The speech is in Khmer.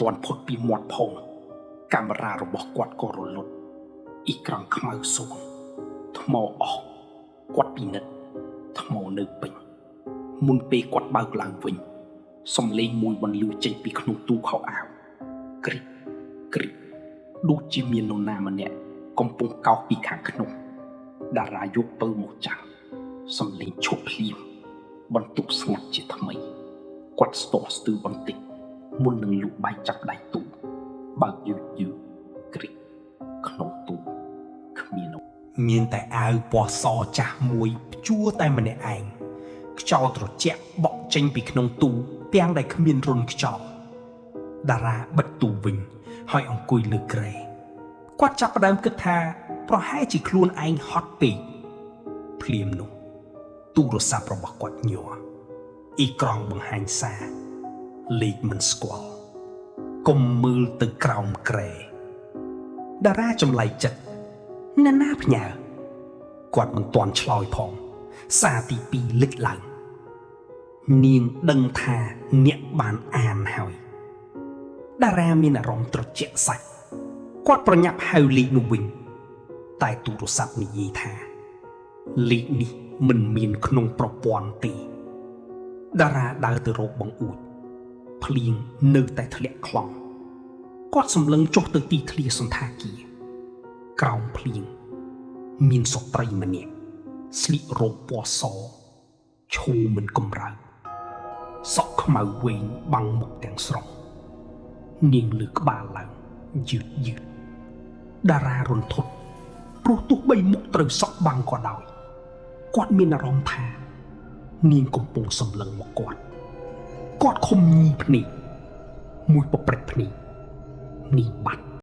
ទាន់ផុតពីមាត់ផងកាមេរ៉ារបស់គាត់ក៏រលត់អ៊ីក្រង់ខ្មៅសួងថ្មអស់គាត់ពិនិត្យថ្មនៅពេញមុនពេលគាត់បើកឡើងវិញសំឡេងមួយបន្លឺចេញពីក្នុងទូខោអាវគ្រីកគ្រីកដូចជាមាននរណាម្នាក់កំពុងកោសពីខាងក្នុងតារាយកពៅមកចាំងសំឡេងឈប់ភ្លាមបន្ទប់ស្ងាត់ជាថ្មីគាត់ស្ទោះស្ទើរបន្តិចមុននឹងលូកបាយចាប់ដៃទូបើកយឺតគ្រីកក្នុងទូគ្មានតែអាវពណ៌សចាស់មួយព្យួរតែម្នាក់ឯងខ្យល់ត្រជាក់បក់ចេញពីក្នុងទូទាំងដែលគ្មានរុនខ្យល់តារាបិទទូវិញហើយអង្គុយលើគ្រែគាត់ចាប់ផ្ដើមគិតថាប្រហែលជាខ្លួនឯងហត់ពេកភ្លាមនោះទូរស័ព្ទរបស់គាត់ញ័រអ៊ីក្រង់បង្ហាញសារលេខមិនស្គាល់កុំមើលទៅក្រោមគ្រែតារាចម្លែកចិត្តអ្នកណាផ្ញើគាត់មិនទាន់ឆ្លើយផងសារទី2លេចឡើងនាងដឹងថាអ្នកបានអានហើយតារាមានអារម្មណ៍ត្រជាក់សាច់គាត់ប្រញាប់ហៅលេខនោះវិញតែទូរស័ព្ទនិយាយថាលេខនេះមិនមានក្នុងប្រព័ន្ធទេតារាដើរទៅរកបង្អួចភ្លៀងនៅតែធ្លាក់ខ្លង់គាត់សម្លឹងចុះទៅទីធ្លាសន្តាគារក្រោមភ្លៀងមានស្ត្រីម្នាក់ស្លៀករ៉ូបពណ៌សឈូមិនកម្រើកសក់ខ្មៅវែងបាំងមុខទាំងស្រុងនាងលើក្បាលឡើងយឺតតារារន្ធត់ព្រោះទោះបីមុខត្រូវសក់បាំងក៏ដោយគាត់មានអារម្មណ៍ថានាងកំពុងសម្លឹងមកគាត់ខំញីភ្នែកមួយប្រព្រឹត្តភ្នែកនេះបាត់